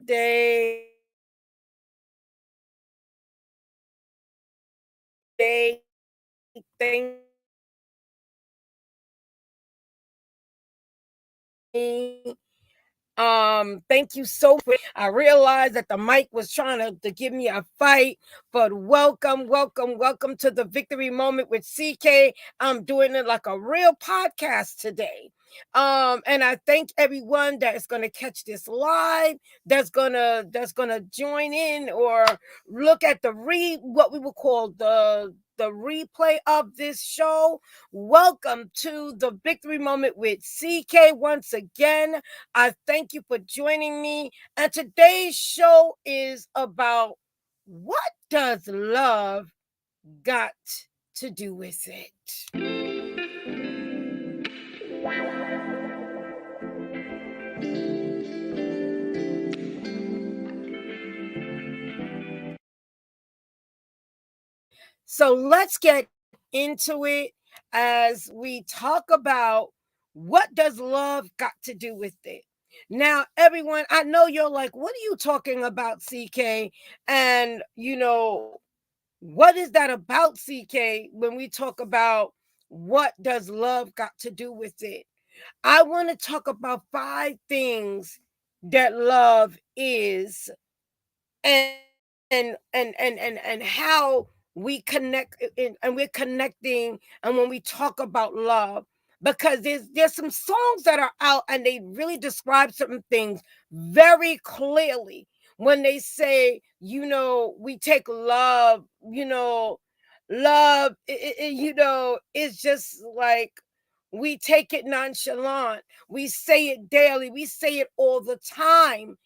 birthday. Thank me. Thank you so much. I realized that the mic was trying to give me a fight, but welcome to the victory moment with CK. I'm doing it like a real podcast today. And I thank everyone that is gonna catch this live, that's gonna join in or look at what we would call the replay of this show. Welcome to the victory moment with CK once again. I thank you for joining me. And today's show is about what does love got to do with it? So let's get into it as we talk about what does love got to do with it. Now, everyone, I know you're like, what are you talking about, CK? And what is that about, CK, when we talk about what does love got to do with it? I want to talk about five things that love is, and and how we connect, and we're connecting, and when we talk about love, because there's some songs that are out and they really describe certain things very clearly when they say, we take love, love, it's just like we take it nonchalant, we say it daily, we say it all the time.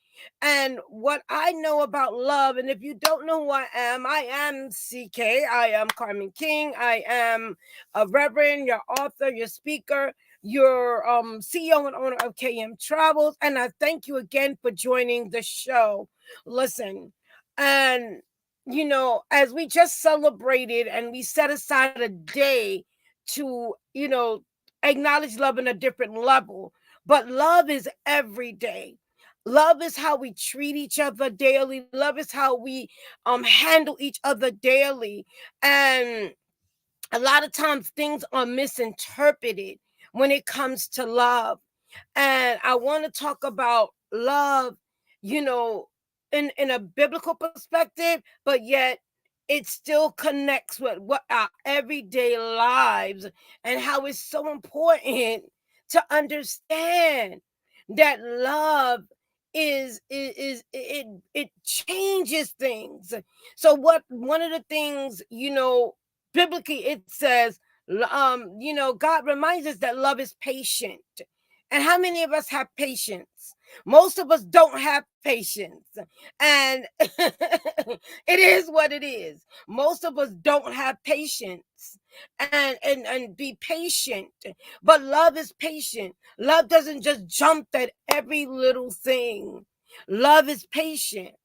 And what I know about love, and if you don't know who I am CK. I am Carmen King. I am a reverend, your author, your speaker, your CEO and owner of KM Travels. And I thank you again for joining the show. Listen, and as we just celebrated and we set aside a day to, acknowledge love in a different level, but love is every day. Love is how we treat each other daily. Love is how we handle each other daily. And a lot of times things are misinterpreted when it comes to love. And I want to talk about love, you know, in a biblical perspective, but yet it still connects with what our everyday lives, and how it's so important to understand that love is it changes things. So what one of the things, biblically it says, God reminds us that love is patient. And how many of us have patience? Most of us don't have patience. And it is what it is. Most of us don't have patience. And be patient. But love is patient. Love doesn't just jump at every little thing. Love is patient.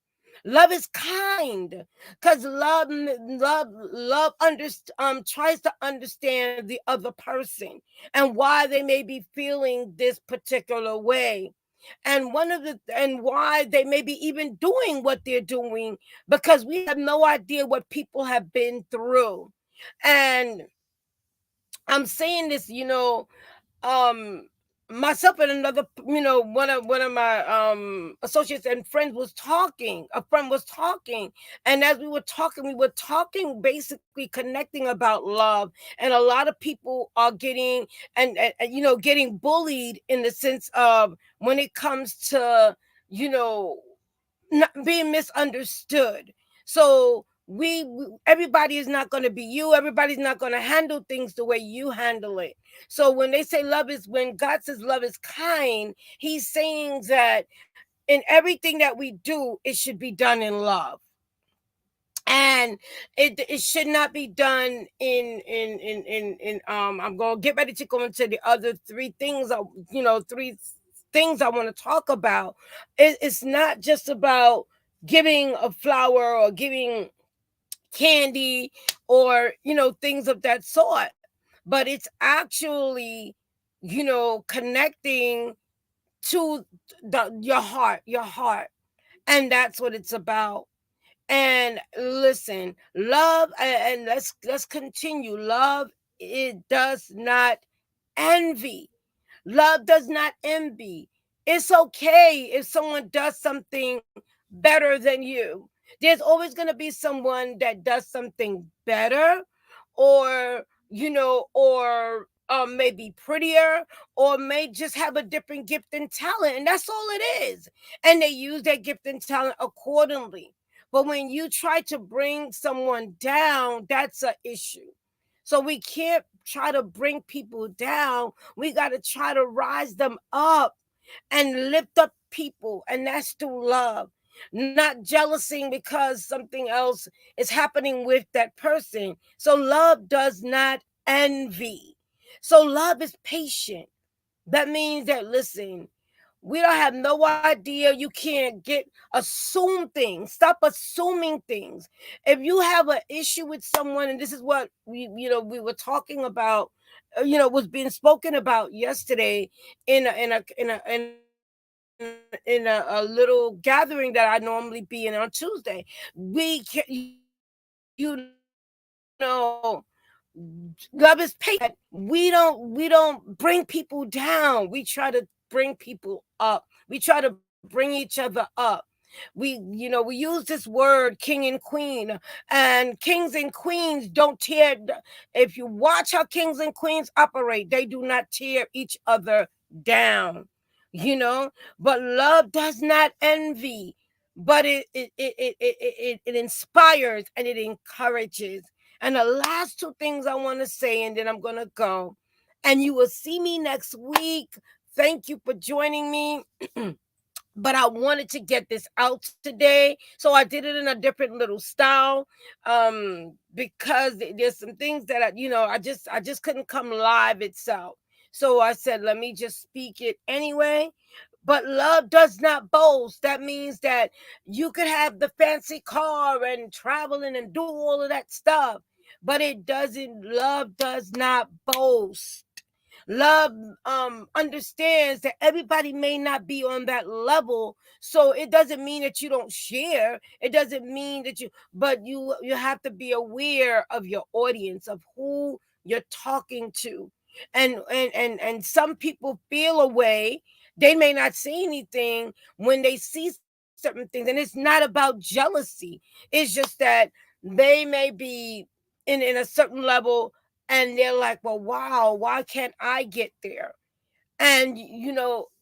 Love is kind, because love tries to understand the other person and why they may be feeling this particular way, and why they may be even doing what they're doing, because we have no idea what people have been through. And I'm saying this, um myself and another, one of my associates and friends was talking, a friend was talking, and as we were talking basically connecting about love. And a lot of people are getting, getting bullied in the sense of when it comes to, you know not being misunderstood. So everybody is not going to be you. Everybody's not going to handle things the way you handle it. So when God says love is kind, he's saying that in everything that we do, it should be done in love. And it should not be done I'm going to get ready to go into the other three things I want to talk about. It's not just about giving a flower or giving candy or things of that sort, but it's actually connecting to your heart, And that's what it's about. And listen, love, and let's continue. Love, it does not envy. Love does not envy. It's okay if someone does something better than you. There's always going to be someone that does something better, or, or maybe prettier, or may just have a different gift and talent. And that's all it is. And they use their gift and talent accordingly. But when you try to bring someone down, that's an issue. So we can't try to bring people down. We got to try to rise them up and lift up people. And that's through love, not jealousy because something else is happening with that person. So love does not envy. So love is patient. That means that, listen, we don't have no idea. You can't assume things. Stop assuming things. If you have an issue with someone, and this is what we were talking about, was being spoken about yesterday in a little gathering that I normally be in on Tuesday. Love is patient. We don't bring people down. We try to bring people up. We try to bring each other up. We use this word king and queen, and kings and queens don't tear. If you watch how kings and queens operate, they do not tear each other down. But love does not envy, but it inspires and it encourages. And the last two things I want to say, and then I'm going to go, and you will see me next week. Thank you for joining me. But I wanted to get this out today, so I did it in a different little style, because there's some things that I just couldn't come live itself. So I said, let me just speak it anyway. But love does not boast. That means that you could have the fancy car and traveling and do all of that stuff, but it doesn't. Love does not boast. Love understands that everybody may not be on that level, so it doesn't mean that you don't share. It doesn't mean that but you have to be aware of your audience, of who you're talking to. And some people feel a way. They may not say anything when they see certain things, and it's not about jealousy. It's just that they may be in a certain level, and they're like, well, wow, why can't I get there? And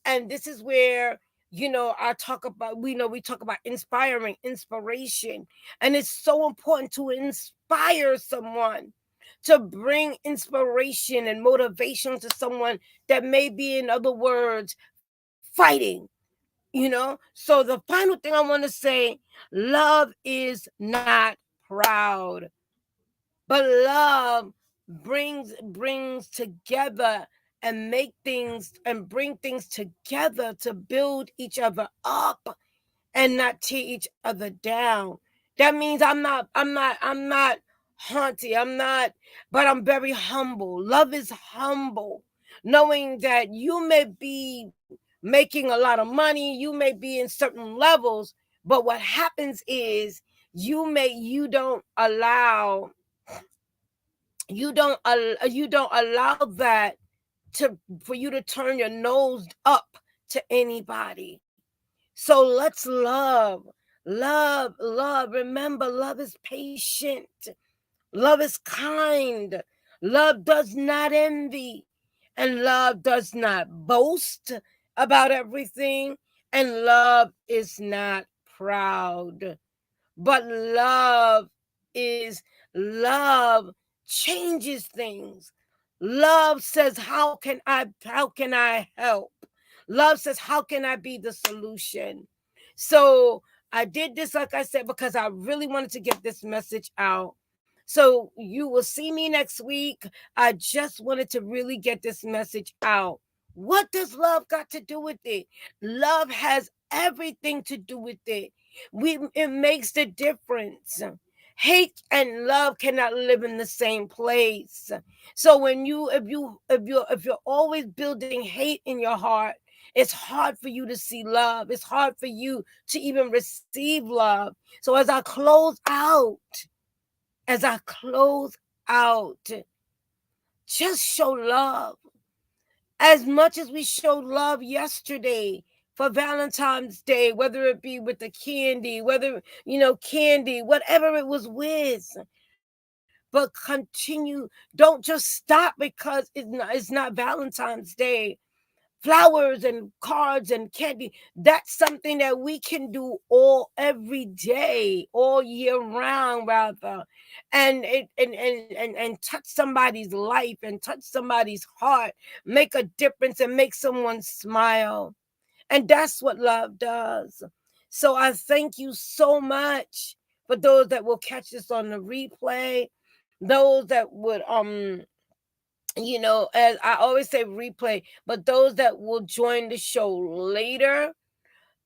and this is where, I talk about, we talk about inspiration, and it's so important to inspire someone, to bring inspiration and motivation to someone that may be, in other words, fighting. So the final thing I want to say, love is not proud, but love brings together, and make things and bring things together to build each other up and not tear each other down. That means I'm not haughty. I'm not, but I'm very humble. Love is humble, knowing that you may be making a lot of money, you may be in certain levels, but what happens is you don't allow that to for you to turn your nose up to anybody. So let's love. Remember, love is patient, love is kind, love does not envy, and love does not boast about everything, and love is not proud. But love changes things. Love says, how can I help? Love says, how can I be the solution? So I did this, like I said, because I really wanted to get this message out. So you will see me next week. I just wanted to really get this message out. What does love got to do with it? Love has everything to do with it. It makes the difference. Hate and love cannot live in the same place. So when you if you're always building hate in your heart, It's hard for you to see love. It's hard for you to even receive love. So as I close out, just show love. As much as we showed love yesterday for Valentine's Day, whether it be with the candy, whether, candy, whatever it was with, but continue. Don't just stop because it's not Valentine's Day. Flowers and cards and candy, that's something that we can do every day, all year round, rather, and touch somebody's life and touch somebody's heart, make a difference and make someone smile. And that's what love does. So I thank you so much for those that will catch this on the replay, those that would as I always say, replay, but those that will join the show later,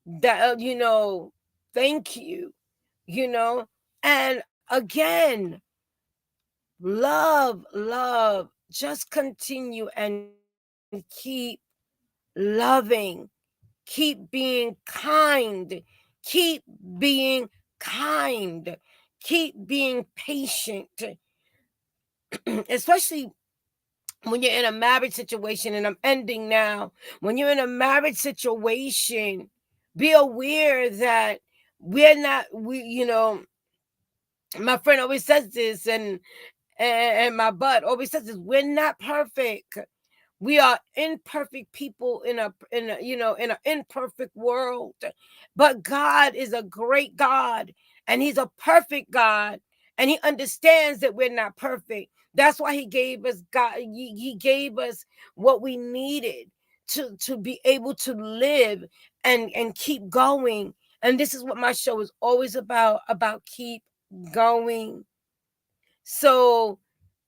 that thank you. you know and again, love, just continue and keep loving, keep being kind, keep being kind, keep being patient, especially when you're in a marriage situation. And I'm ending now. When you're in a marriage situation, be aware that my friend always says this, and my bud always says this: we're not perfect. We are imperfect people in an imperfect world. But God is a great God, and He's a perfect God, and He understands that we're not perfect. That's why He gave us God. He gave us what we needed to be able to live and keep going. And this is what my show is always about keep going. So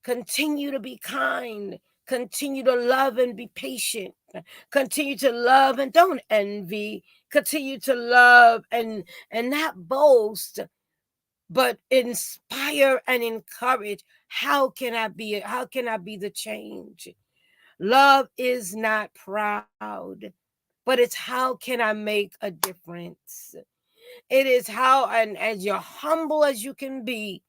continue to be kind. Continue to love and be patient. Continue to love and don't envy. Continue to love and not boast, but inspire and encourage. How can I be the change? Love is not proud, but it's how can I make a difference? It is how, and as you're humble as you can be,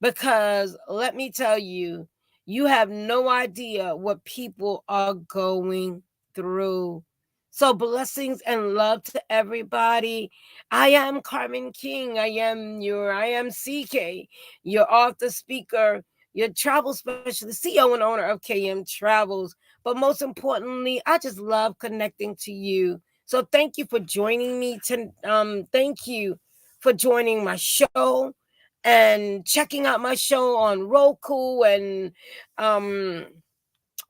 because let me tell you, you have no idea what people are going through. So, blessings and love to everybody. I am Carmen King. I am CK, your author, speaker, your travel specialist, CEO and owner of KM Travels. But most importantly, I just love connecting to you. So, thank you for joining me. Thank you for joining my show and checking out my show on Roku. And um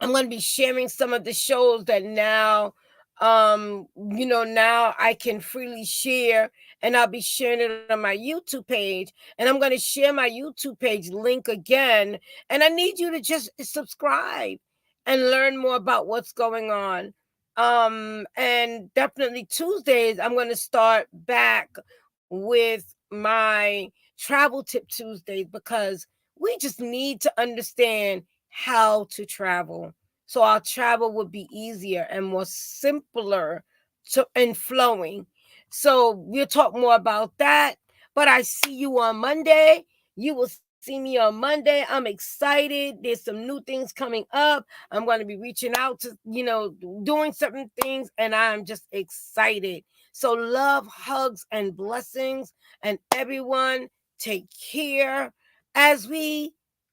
I'm going to be sharing some of the shows that now I can freely share, and I'll be sharing it on my YouTube page. And I'm going to share my YouTube page link again. And I need you to just subscribe and learn more about what's going on. And definitely Tuesdays, I'm going to start back with my travel tip Tuesdays, because we just need to understand how to travel, so our travel would be easier and more simpler and flowing. So we'll talk more about that. But I see you on Monday. You will see me on Monday. I'm excited. There's some new things coming up. I'm going to be reaching out to, doing certain things, and I'm just excited. So love, hugs, and blessings. And everyone, take care as we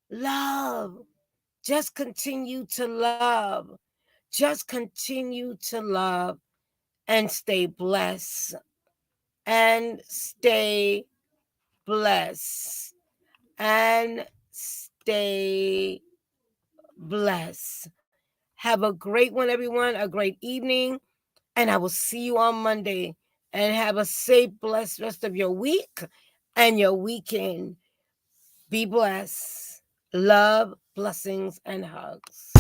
love. Just continue to love. Just continue to love and stay blessed. And stay blessed. And stay blessed. Have a great one, everyone. A great evening. And I will see you on Monday. And have a safe, blessed rest of your week and your weekend. Be blessed. Love, blessings, and hugs.